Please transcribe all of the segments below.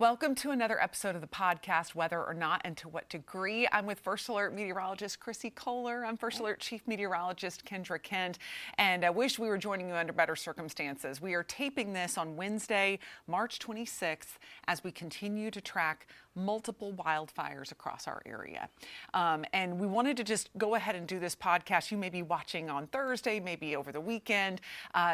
Welcome to another episode of the podcast, Whether or Not and to What Degree. I'm with First Alert Meteorologist Chrissy Kohler. I'm First Alert Chief Meteorologist Kendra, and I wish we were joining you under better circumstances. We are taping this on Wednesday, March 26th, as we continue to track multiple wildfires across our area. And we wanted to just go ahead and do this podcast. You may be watching on Thursday, maybe over the weekend.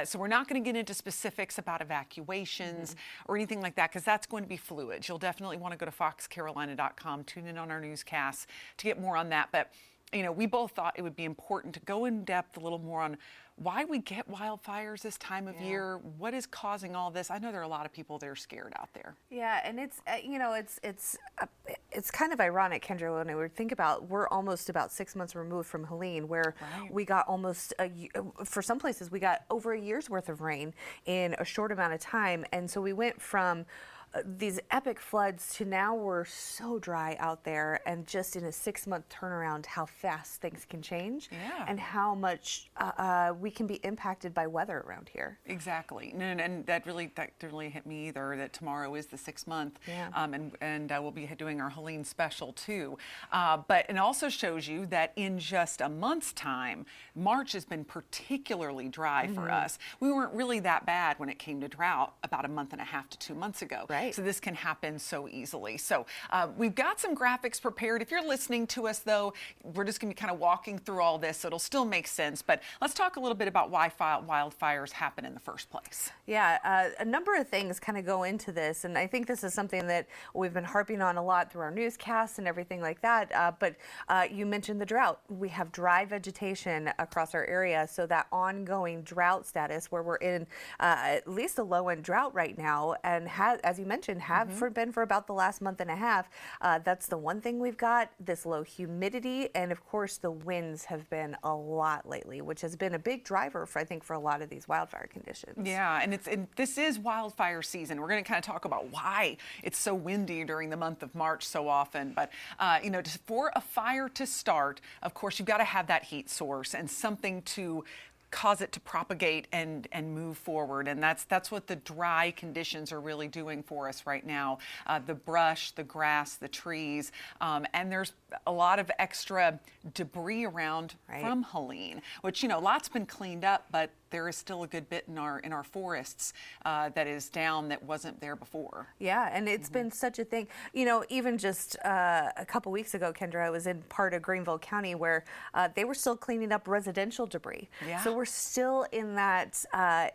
So we're not going to get into specifics about evacuations or anything like that, because that's going to be fluid. You'll definitely want to go to foxcarolina.com, tune in on our newscasts to get more on that. But, you know, we both thought it would be important to go in depth a little more on why we get wildfires this time of year, what is causing all this. I know there are a lot of people that are scared out there. Yeah, and it's it's kind of ironic, Kendra, when we think about we're almost about 6 months removed from Helene, where we got almost for some places we got over a year's worth of rain in a short amount of time, and so we went from these epic floods to now we're so dry out there, and just in a 6-month turnaround, how fast things can change and how much we can be impacted by weather around here. Exactly. And that didn't really hit me either, that tomorrow is the 6th month. And we'll be doing our Helene special too. But it also shows you that in just a month's time, March has been particularly dry for us. We weren't really that bad when it came to drought about a month and a half to 2 months ago. So this can happen so easily. So we've got some graphics prepared. If you're listening to us, though, we're just going to be kind of walking through all this, so it'll still make sense. But let's talk a little bit about why wildfires happen in the first place. Yeah, a number of things kind of go into this, and I think this is something that we've been harping on a lot through our newscasts and everything like that. But you mentioned the drought. We have dry vegetation across our area, so that ongoing drought status, where we're in at least a low-end drought right now, and as you mentioned, been for about the last month and a half. That's the one thing we've got, this low humidity, and of course the winds have been a lot lately, which has been a big driver for, I think, for a lot of these wildfire conditions. Yeah, and this is wildfire season. We're going to kind of talk about why it's so windy during the month of March so often. But you know, for a fire to start, of course, you've got to have that heat source and something to cause it to propagate and move forward, and that's what the dry conditions are really doing for us right now. The brush, the grass, the trees, and there's a lot of extra debris around from Helene, which, you know, lots been cleaned up, but there is still a good bit in our forests that is down that wasn't there before. Yeah, and it's been such a thing. You know, even just a couple weeks ago, Kendra, I was in part of Greenville County where they were still cleaning up residential debris. So we're still in that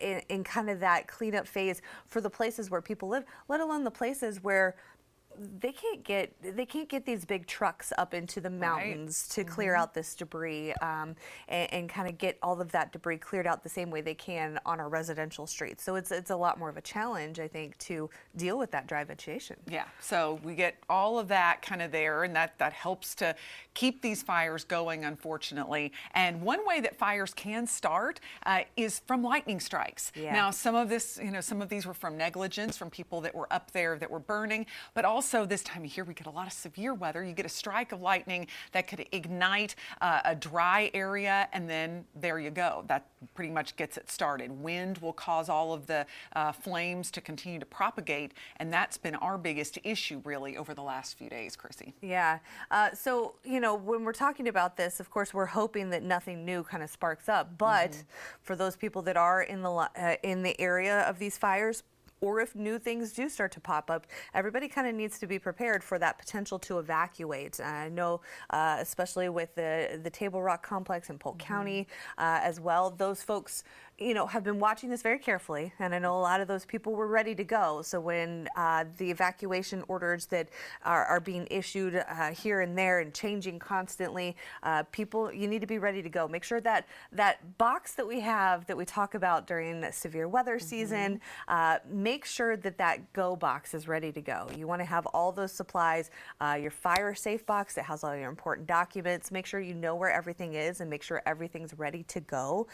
in kind of that cleanup phase for the places where people live, let alone the places where they can't get these big trucks up into the mountains to clear out this debris and kind of get all of that debris cleared out the same way they can on our residential streets. So it's a lot more of a challenge, I think, to deal with that dry vegetation. Yeah, so we get all of that kind of there, and that helps to keep these fires going, unfortunately. And one way that fires can start is from lightning strikes. Now, some of these were from negligence, from people that were up there that were burning, but also this time of year we get a lot of severe weather. You get a strike of lightning that could ignite a dry area, and then there you go. That pretty much gets it started. Wind will cause all of the flames to continue to propagate, and that's been our biggest issue really over the last few days, Chrissy. Yeah. So, you know, when we're talking about this, of course, we're hoping that nothing new kind of sparks up. But for those people that are in the area of these fires, or if new things do start to pop up, everybody kind of needs to be prepared for that potential to evacuate. I know, especially with the Table Rock complex in Polk County as well, those folks, you know, have been watching this very carefully, and I know a lot of those people were ready to go. So when the evacuation orders that are being issued here and there and changing constantly, people, you need to be ready to go. Make sure that that box that we have that we talk about during severe weather season, make sure that that go box is ready to go. You want to have all those supplies, your fire safe box that has all your important documents. Make sure you know where everything is and make sure everything's ready to go,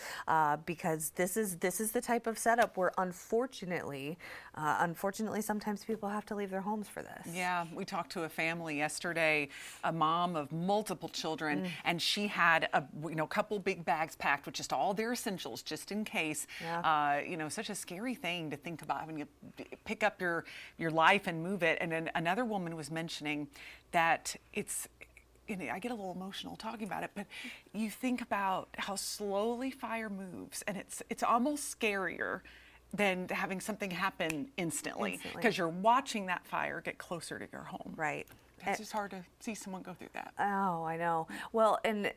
because this is the type of setup where unfortunately sometimes people have to leave their homes for this. Yeah, we talked to a family yesterday, a mom of multiple children, and she had a couple big bags packed with just all their essentials just in case. Yeah. Such a scary thing to think about when you pick up your life and move it. And then another woman was mentioning that it's, I get a little emotional talking about it, but you think about how slowly fire moves, and it's almost scarier than having something happen instantly, because you're watching that fire get closer to your home. Right. It's just hard to see someone go through that. Oh, I know. Well, and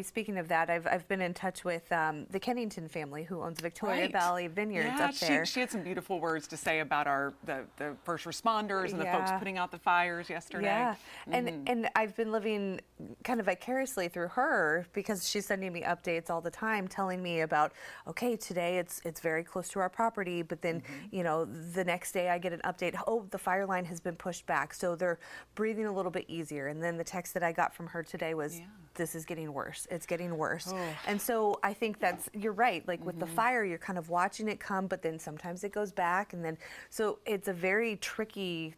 speaking of that, I've been in touch with the Kennington family who owns Victoria Valley Vineyards up there. She had some beautiful words to say about the first responders and the folks putting out the fires yesterday. Yeah, and I've been living kind of vicariously through her, because she's sending me updates all the time, telling me about, okay, today it's very close to our property, but then the next day I get an update, oh, the fire line has been pushed back, so they're breathing a little bit easier. And then the text that I got from her today was, this is getting worse. It's getting worse. Oh. And so I think you're right. Like with the fire, you're kind of watching it come, but then sometimes it goes back. And then, so it's a very tricky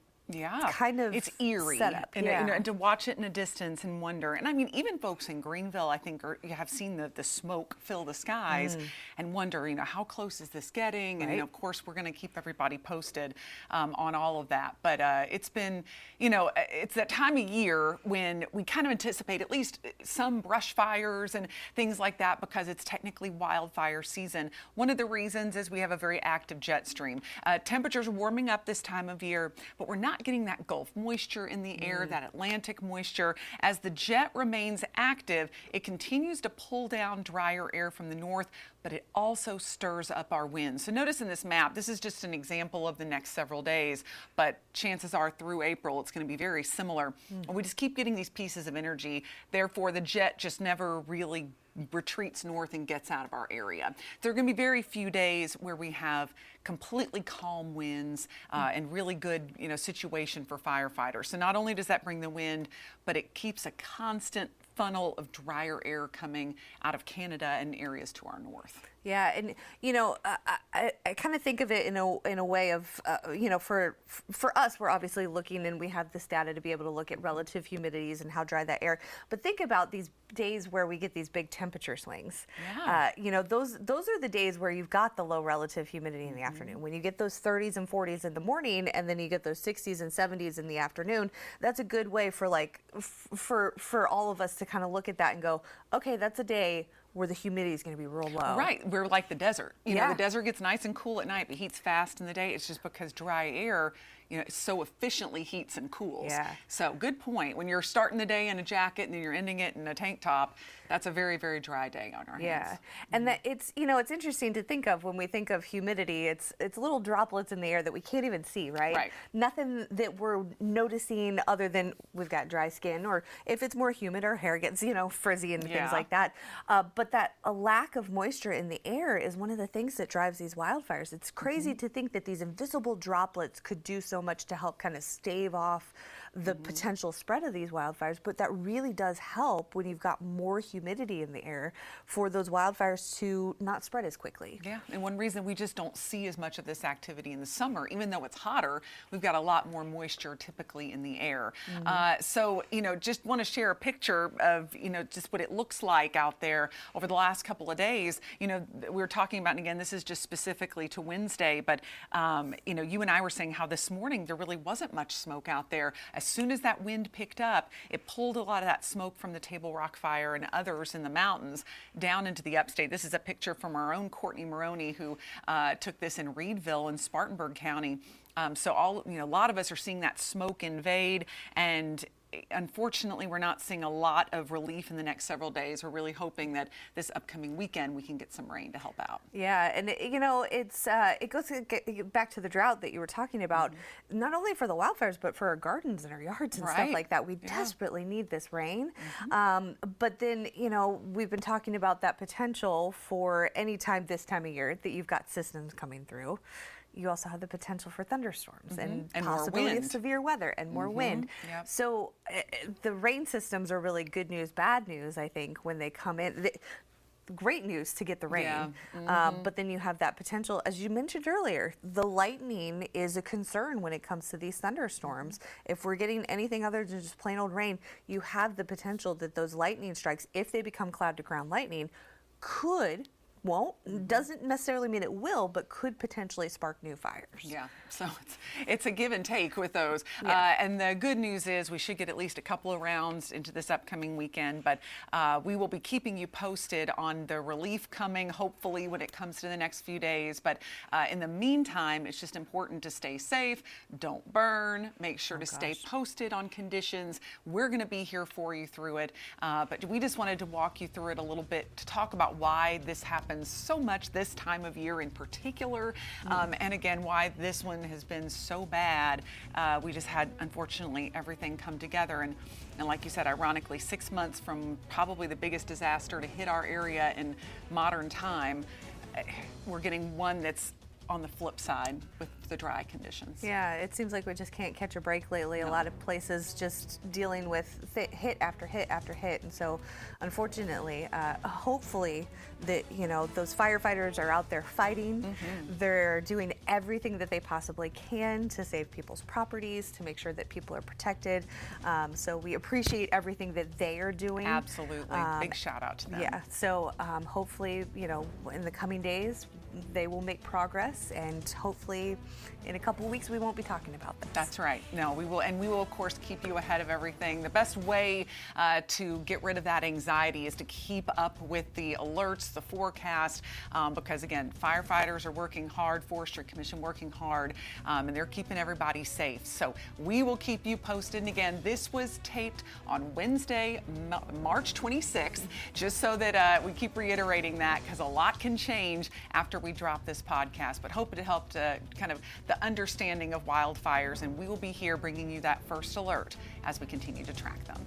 kind of it's eerie setup. And, and to watch it in a distance and wonder. And I mean, even folks in Greenville, I think, have seen the smoke fill the skies and wonder, how close is this getting? Right. And of course, we're going to keep everybody posted on all of that. But it's been, it's that time of year when we kind of anticipate at least some brush fires and things like that, because it's technically wildfire season. One of the reasons is we have a very active jet stream. Temperatures are warming up this time of year, but we're not getting that Gulf moisture in the air, that Atlantic moisture. As the jet remains active, it continues to pull down drier air from the north, but it also stirs up our winds. So notice in this map, this is just an example of the next several days, but chances are through April, it's going to be very similar. We just keep getting these pieces of energy. Therefore, the jet just never really retreats north and gets out of our area. There are going to be very few days where we have completely calm winds and really good situation for firefighters. So not only does that bring the wind, but it keeps a constant funnel of drier air coming out of Canada and areas to our north. Yeah, and I kind of think of it in a way of for us, we're obviously looking, and we have this data to be able to look at relative humidities and how dry that air. But think about these days where we get these big temperature swings. Yeah. Those are the days where you've got the low relative humidity in the afternoon. When you get those 30s and 40s in the morning, and then you get those 60s and 70s in the afternoon, that's a good way for for all of us to kind of look at that and go, okay, that's a day where the humidity is going to be real low. Right. We're like the desert. The desert gets nice and cool at night, but heats fast in the day. It's just because dry air, so efficiently heats and cools. Yeah. So good point. When you're starting the day in a jacket and then you're ending it in a tank top, that's a very, very dry day on our hands. Yeah. And that it's interesting to think of when we think of humidity, it's little droplets in the air that we can't even see, right? Right. Nothing that we're noticing other than we've got dry skin, or if it's more humid, our hair gets, frizzy and things like that. But that a lack of moisture in the air is one of the things that drives these wildfires. It's crazy to think that these invisible droplets could do so much to help kind of stave off the potential spread of these wildfires, but that really does help when you've got more humidity in the air for those wildfires to not spread as quickly. Yeah, and one reason we just don't see as much of this activity in the summer, even though it's hotter, we've got a lot more moisture typically in the air. So, just want to share a picture of, just what it looks like out there over the last couple of days. We were talking about, and again, this is just specifically to Wednesday, but, you and I were saying how this morning there really wasn't much smoke out there. As soon as that wind picked up, it pulled a lot of that smoke from the Table Rock fire and others in the mountains down into the upstate. This is a picture from our own Courtney Maroney, who took this in Reedville in Spartanburg County. So a lot of us are seeing that smoke invade, and unfortunately, we're not seeing a lot of relief in the next several days. We're really hoping that this upcoming weekend we can get some rain to help out. Yeah, and it goes back to the drought that you were talking about, not only for the wildfires, but for our gardens and our yards and stuff like that. We desperately need this rain. But then, we've been talking about that potential for any time this time of year that you've got systems coming through. You also have the potential for thunderstorms and possibility of severe weather and more wind. Yep. So the rain systems are really good news, bad news, I think, when they come in. great news to get the rain. Yeah. But then you have that potential, as you mentioned earlier, the lightning is a concern when it comes to these thunderstorms. If we're getting anything other than just plain old rain, you have the potential that those lightning strikes, if they become cloud to ground lightning, doesn't necessarily mean it will, but could potentially spark new fires. Yeah, so it's a give and take with those. Yeah. And the good news is we should get at least a couple of rounds into this upcoming weekend, but we will be keeping you posted on the relief coming, hopefully, when it comes to the next few days. But in the meantime, it's just important to stay safe, don't burn, make sure to stay posted on conditions. We're going to be here for you through it, but we just wanted to walk you through it a little bit to talk about why this happens so much this time of year in particular, and again, why this one has been so bad. We just had, unfortunately, everything come together, and like you said, ironically, 6 months from probably the biggest disaster to hit our area in modern time, we're getting one that's on the flip side with the dry conditions. Yeah, it seems like we just can't catch a break lately. A lot of places just dealing with hit after hit after hit. And so, unfortunately, hopefully that, those firefighters are out there fighting. They're doing everything that they possibly can to save people's properties, to make sure that people are protected. So we appreciate everything that they are doing. Absolutely. Big shout out to them. Yeah. So hopefully, in the coming days, they will make progress, and hopefully in a couple of weeks we won't be talking about this. That's right. No, we will, and we will of course keep you ahead of everything. The best way to get rid of that anxiety is to keep up with the alerts, the forecast, because again, firefighters are working hard, Forestry Commission working hard, and they're keeping everybody safe. So we will keep you posted. And again, this was taped on Wednesday, March 26th, just so that we keep reiterating that, because a lot can change after we drop this podcast, but hope it helped kind of the understanding of wildfires, and we will be here bringing you that first alert as we continue to track them.